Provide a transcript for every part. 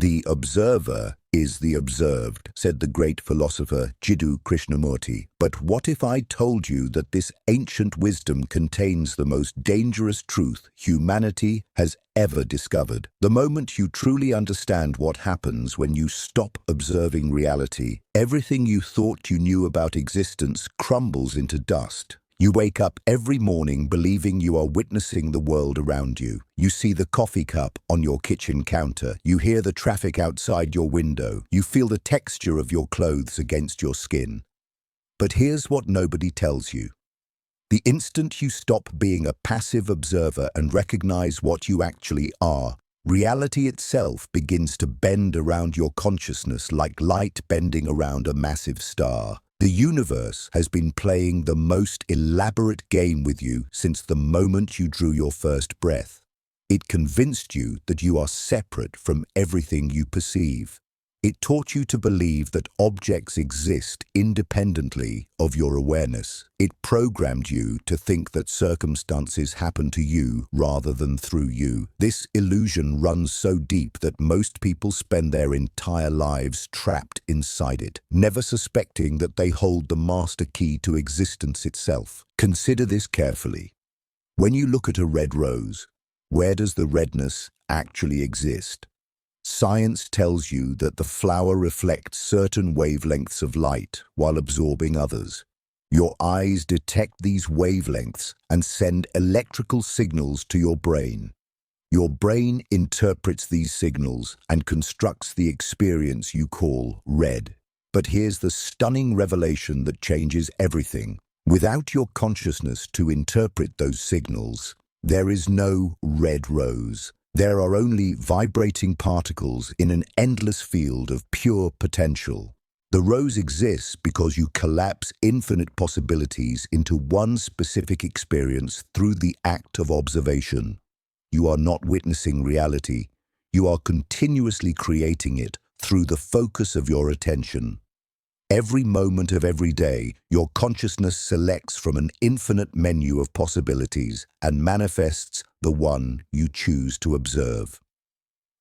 The observer is the observed, said the great philosopher Jiddu Krishnamurti. But what if I told you that this ancient wisdom contains the most dangerous truth humanity has ever discovered? The moment you truly understand what happens when you stop observing reality, everything you thought you knew about existence crumbles into dust. You wake up every morning believing you are witnessing the world around you. You see the coffee cup on your kitchen counter. You hear the traffic outside your window. You feel the texture of your clothes against your skin. But here's what nobody tells you. The instant you stop being a passive observer and recognize what you actually are, reality itself begins to bend around your consciousness like light bending around a massive star. The universe has been playing the most elaborate game with you since the moment you drew your first breath. It convinced you that you are separate from everything you perceive. It taught you to believe that objects exist independently of your awareness. It programmed you to think that circumstances happen to you rather than through you. This illusion runs so deep that most people spend their entire lives trapped inside it, never suspecting that they hold the master key to existence itself. Consider this carefully. When you look at a red rose, where does the redness actually exist? Science tells you that the flower reflects certain wavelengths of light while absorbing others. Your eyes detect these wavelengths and send electrical signals to your brain. Your brain interprets these signals and constructs the experience you call red. But here's the stunning revelation that changes everything. Without your consciousness to interpret those signals, there is no red rose. There are only vibrating particles in an endless field of pure potential. The rose exists because you collapse infinite possibilities into one specific experience through the act of observation. You are not witnessing reality. You are continuously creating it through the focus of your attention. Every moment of every day, your consciousness selects from an infinite menu of possibilities and manifests the one you choose to observe.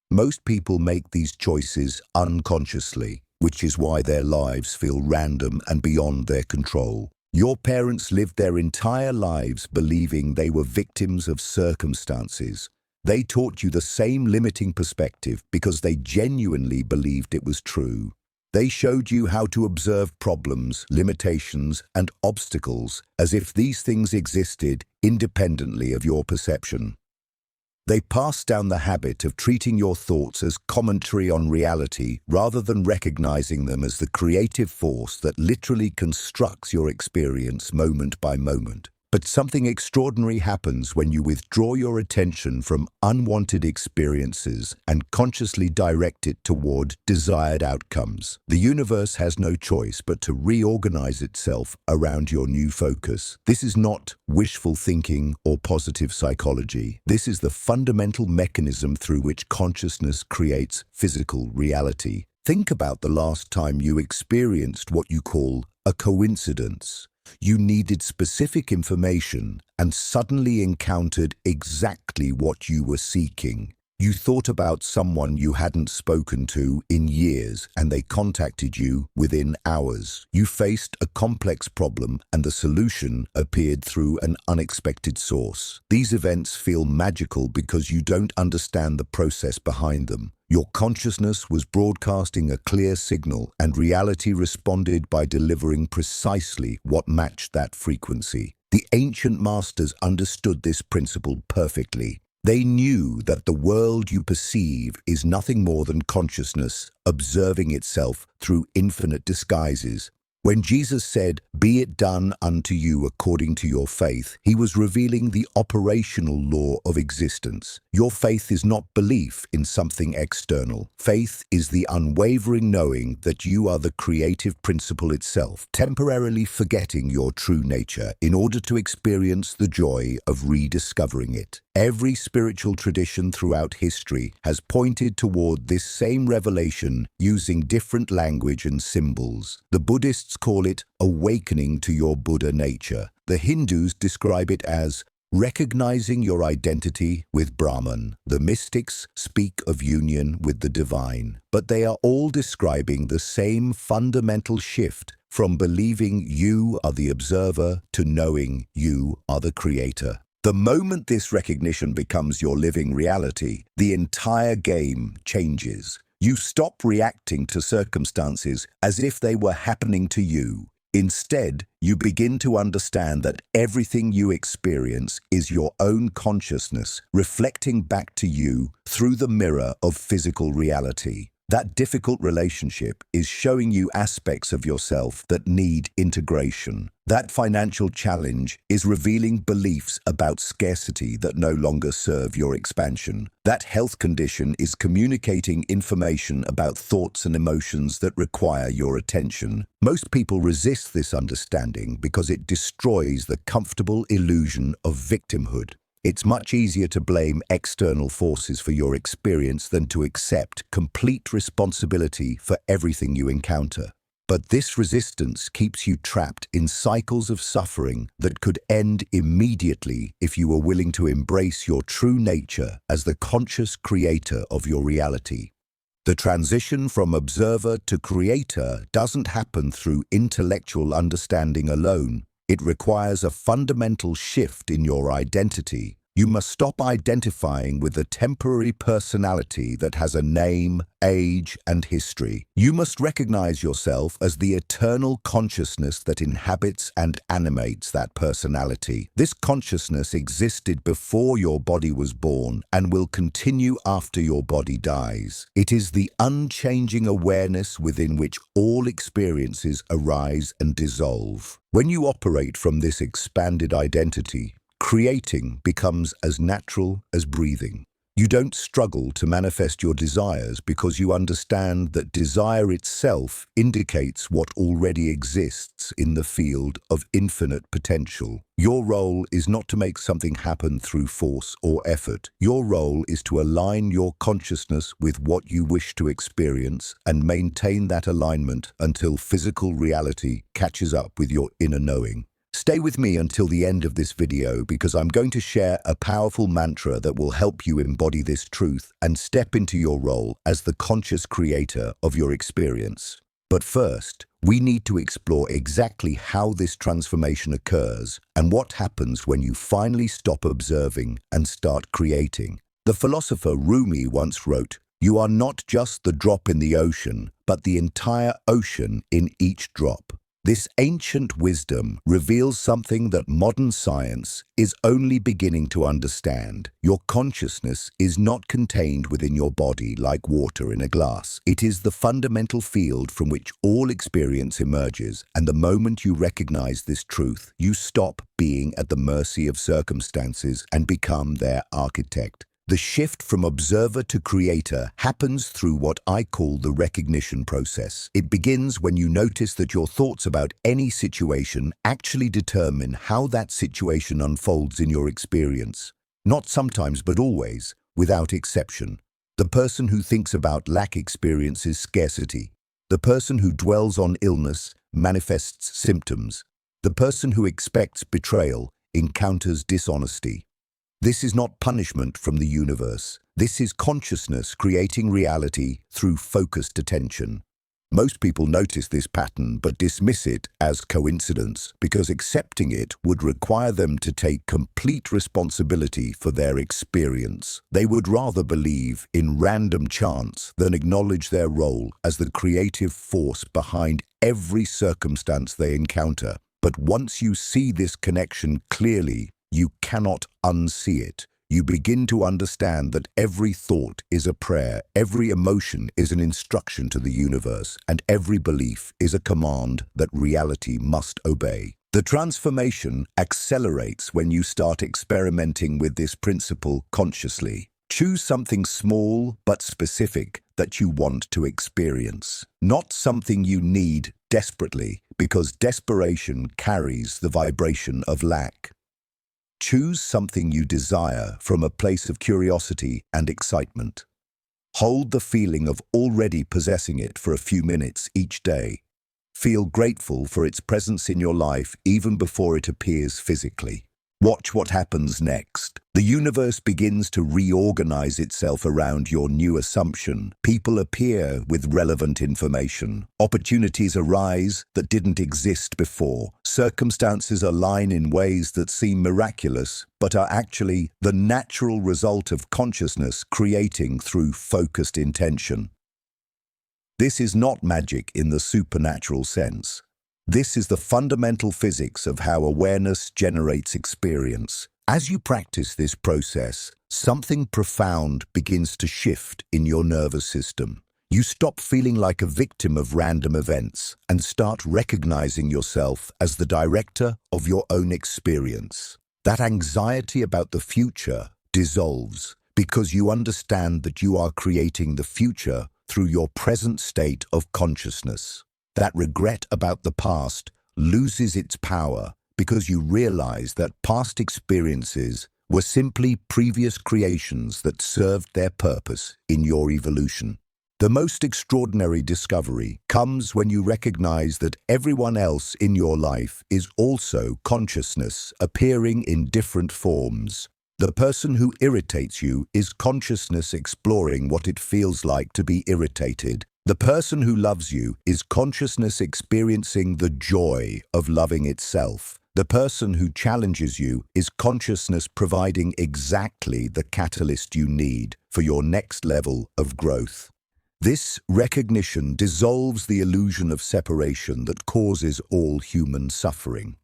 Most people make these choices unconsciously, which is why their lives feel random and beyond their control. Your parents lived their entire lives believing they were victims of circumstances. They taught you the same limiting perspective because they genuinely believed it was true. They showed you how to observe problems, limitations, and obstacles as if these things existed independently of your perception. They passed down the habit of treating your thoughts as commentary on reality rather than recognizing them as the creative force that literally constructs your experience moment by moment. But something extraordinary happens when you withdraw your attention from unwanted experiences and consciously direct it toward desired outcomes. The universe has no choice but to reorganize itself around your new focus. This is not wishful thinking or positive psychology. This is the fundamental mechanism through which consciousness creates physical reality. Think about the last time you experienced what you call a coincidence. You needed specific information and suddenly encountered exactly what you were seeking. You thought about someone you hadn't spoken to in years and they contacted you within hours. You faced a complex problem and the solution appeared through an unexpected source. These events feel magical because you don't understand the process behind them. Your consciousness was broadcasting a clear signal and reality responded by delivering precisely what matched that frequency. The ancient masters understood this principle perfectly. They knew that the world you perceive is nothing more than consciousness observing itself through infinite disguises. When Jesus said, "Be it done unto you according to your faith," he was revealing the operational law of existence. Your faith is not belief in something external. Faith is the unwavering knowing that you are the creative principle itself, temporarily forgetting your true nature in order to experience the joy of rediscovering it. Every spiritual tradition throughout history has pointed toward this same revelation using different language and symbols. The Buddhists call it awakening to your Buddha nature. The Hindus describe it as Recognizing your identity with Brahman, the mystics speak of union with the divine, but they are all describing the same fundamental shift from believing you are the observer to knowing you are the creator. The moment this recognition becomes your living reality, the entire game changes. You stop reacting to circumstances as if they were happening to you. Instead, you begin to understand that everything you experience is your own consciousness reflecting back to you through the mirror of physical reality. That difficult relationship is showing you aspects of yourself that need integration. That financial challenge is revealing beliefs about scarcity that no longer serve your expansion. That health condition is communicating information about thoughts and emotions that require your attention. Most people resist this understanding because it destroys the comfortable illusion of victimhood. It's much easier to blame external forces for your experience than to accept complete responsibility for everything you encounter. But this resistance keeps you trapped in cycles of suffering that could end immediately if you were willing to embrace your true nature as the conscious creator of your reality. The transition from observer to creator doesn't happen through intellectual understanding alone. It requires a fundamental shift in your identity. You must stop identifying with a temporary personality that has a name, age, and history. You must recognize yourself as the eternal consciousness that inhabits and animates that personality. This consciousness existed before your body was born and will continue after your body dies. It is the unchanging awareness within which all experiences arise and dissolve. When you operate from this expanded identity, creating becomes as natural as breathing. You don't struggle to manifest your desires because you understand that desire itself indicates what already exists in the field of infinite potential. Your role is not to make something happen through force or effort. Your role is to align your consciousness with what you wish to experience and maintain that alignment until physical reality catches up with your inner knowing. Stay with me until the end of this video because I'm going to share a powerful mantra that will help you embody this truth and step into your role as the conscious creator of your experience. But first, we need to explore exactly how this transformation occurs and what happens when you finally stop observing and start creating. The philosopher Rumi once wrote, "You are not just the drop in the ocean, but the entire ocean in each drop." This ancient wisdom reveals something that modern science is only beginning to understand. Your consciousness is not contained within your body like water in a glass. It is the fundamental field from which all experience emerges, and the moment you recognize this truth, you stop being at the mercy of circumstances and become their architect. The shift from observer to creator happens through what I call the recognition process. It begins when you notice that your thoughts about any situation actually determine how that situation unfolds in your experience. Not sometimes, but always, without exception. The person who thinks about lack experiences scarcity. The person who dwells on illness manifests symptoms. The person who expects betrayal encounters dishonesty. This is not punishment from the universe. This is consciousness creating reality through focused attention. Most people notice this pattern but dismiss it as coincidence because accepting it would require them to take complete responsibility for their experience. They would rather believe in random chance than acknowledge their role as the creative force behind every circumstance they encounter. But once you see this connection clearly, you cannot unsee it. You begin to understand that every thought is a prayer, every emotion is an instruction to the universe, and every belief is a command that reality must obey. The transformation accelerates when you start experimenting with this principle consciously. Choose something small but specific that you want to experience, not something you need desperately, because desperation carries the vibration of lack. Choose something you desire from a place of curiosity and excitement. Hold the feeling of already possessing it for a few minutes each day. Feel grateful for its presence in your life even before it appears physically. Watch what happens next. The universe begins to reorganize itself around your new assumption. People appear with relevant information. Opportunities arise that didn't exist before. Circumstances align in ways that seem miraculous, but are actually the natural result of consciousness creating through focused intention. This is not magic in the supernatural sense. This is the fundamental physics of how awareness generates experience. As you practice this process, something profound begins to shift in your nervous system. You stop feeling like a victim of random events and start recognizing yourself as the director of your own experience. That anxiety about the future dissolves because you understand that you are creating the future through your present state of consciousness. That regret about the past loses its power because you realize that past experiences were simply previous creations that served their purpose in your evolution. The most extraordinary discovery comes when you recognize that everyone else in your life is also consciousness appearing in different forms. The person who irritates you is consciousness exploring what it feels like to be irritated. The person who loves you is consciousness experiencing the joy of loving itself. The person who challenges you is consciousness providing exactly the catalyst you need for your next level of growth. This recognition dissolves the illusion of separation that causes all human suffering.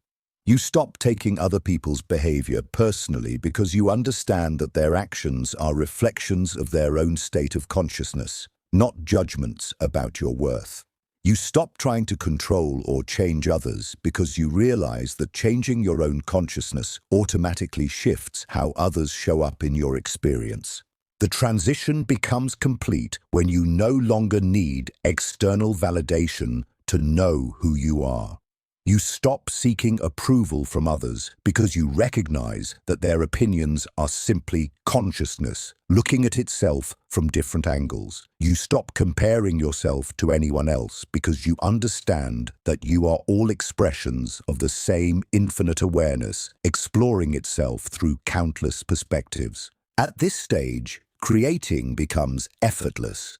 You stop taking other people's behavior personally because you understand that their actions are reflections of their own state of consciousness, not judgments about your worth. You stop trying to control or change others because you realize that changing your own consciousness automatically shifts how others show up in your experience. The transition becomes complete when you no longer need external validation to know who you are. You stop seeking approval from others because you recognize that their opinions are simply consciousness, looking at itself from different angles. You stop comparing yourself to anyone else because you understand that you are all expressions of the same infinite awareness, exploring itself through countless perspectives. At this stage, creating becomes effortless.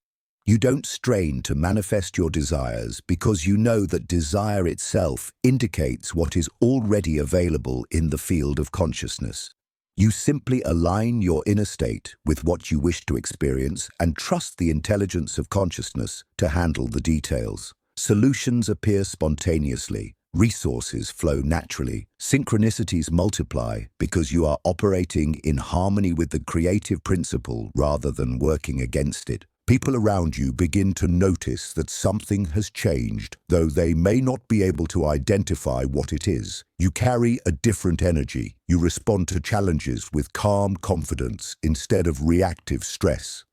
You don't strain to manifest your desires because you know that desire itself indicates what is already available in the field of consciousness. You simply align your inner state with what you wish to experience and trust the intelligence of consciousness to handle the details. Solutions appear spontaneously. Resources flow naturally. Synchronicities multiply because you are operating in harmony with the creative principle rather than working against it. People around you begin to notice that something has changed, though they may not be able to identify what it is. You carry a different energy. You respond to challenges with calm confidence instead of reactive stress.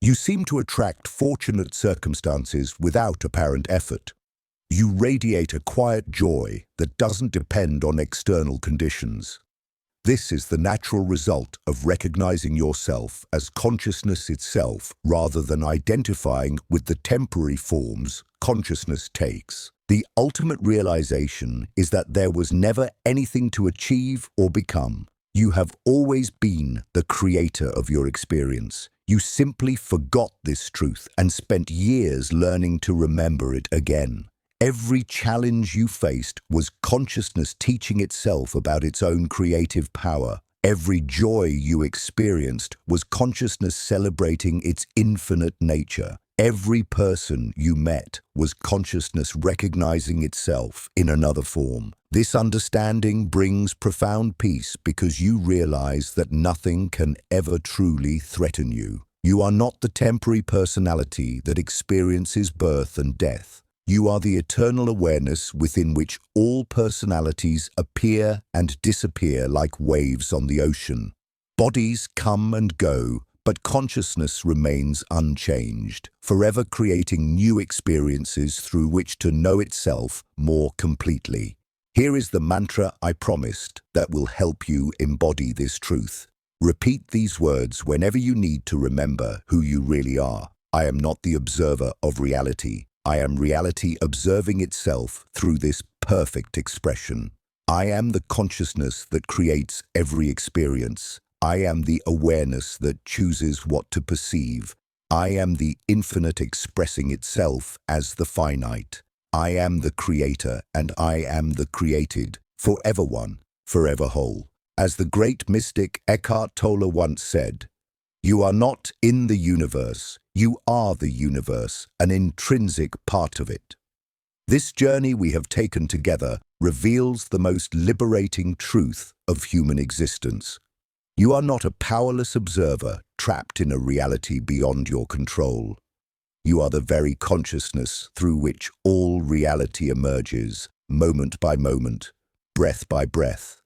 You seem to attract fortunate circumstances without apparent effort. You radiate a quiet joy that doesn't depend on external conditions. This is the natural result of recognizing yourself as consciousness itself rather than identifying with the temporary forms consciousness takes. The ultimate realization is that there was never anything to achieve or become. You have always been the creator of your experience. You simply forgot this truth and spent years learning to remember it again. Every challenge you faced was consciousness teaching itself about its own creative power. Every joy you experienced was consciousness celebrating its infinite nature. Every person you met was consciousness recognizing itself in another form. This understanding brings profound peace because you realize that nothing can ever truly threaten you. You are not the temporary personality that experiences birth and death. You are the eternal awareness within which all personalities appear and disappear like waves on the ocean. Bodies come and go, but consciousness remains unchanged, forever creating new experiences through which to know itself more completely. Here is the mantra I promised that will help you embody this truth. Repeat these words whenever you need to remember who you really are. I am not the observer of reality. I am reality observing itself through this perfect expression. I am the consciousness that creates every experience. I am the awareness that chooses what to perceive. I am the infinite expressing itself as the finite. I am the creator and I am the created, forever one, forever whole. As the great mystic Eckhart Tolle once said, "You are not in the universe, you are the universe, an intrinsic part of it." This journey we have taken together reveals the most liberating truth of human existence. You are not a powerless observer trapped in a reality beyond your control. You are the very consciousness through which all reality emerges, moment by moment, breath by breath.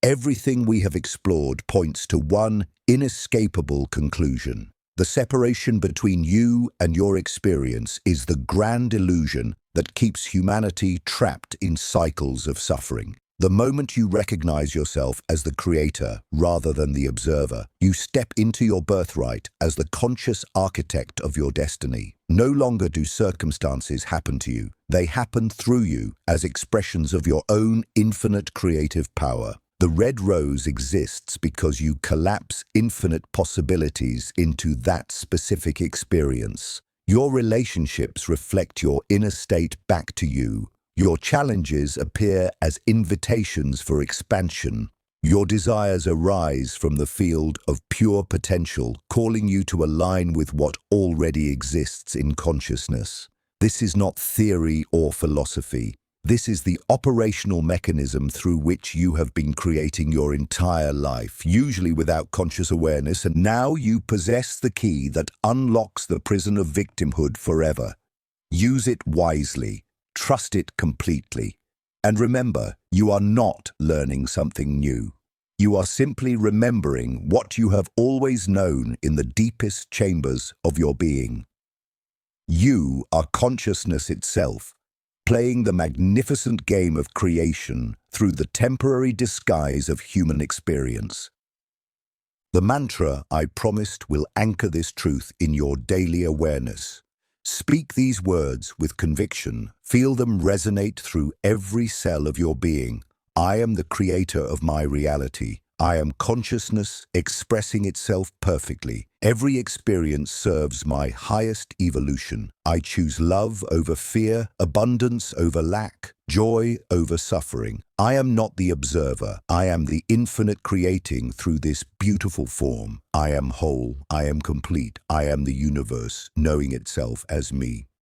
Everything we have explored points to one inescapable conclusion. The separation between you and your experience is the grand illusion that keeps humanity trapped in cycles of suffering. The moment you recognize yourself as the creator rather than the observer, you step into your birthright as the conscious architect of your destiny. No longer do circumstances happen to you. They happen through you as expressions of your own infinite creative power. The red rose exists because you collapse infinite possibilities into that specific experience. Your relationships reflect your inner state back to you. Your challenges appear as invitations for expansion. Your desires arise from the field of pure potential, calling you to align with what already exists in consciousness. This is not theory or philosophy. This is the operational mechanism through which you have been creating your entire life, usually without conscious awareness, and now you possess the key that unlocks the prison of victimhood forever. Use it wisely. Trust it completely. And remember, you are not learning something new. You are simply remembering what you have always known in the deepest chambers of your being. You are consciousness itself, playing the magnificent game of creation through the temporary disguise of human experience. The mantra I promised will anchor this truth in your daily awareness. Speak these words with conviction. Feel them resonate through every cell of your being. I am the creator of my reality. I am consciousness expressing itself perfectly. Every experience serves my highest evolution. I choose love over fear, abundance over lack, joy over suffering. I am not the observer. I am the infinite creating through this beautiful form. I am whole. I am complete. I am the universe, knowing itself as me.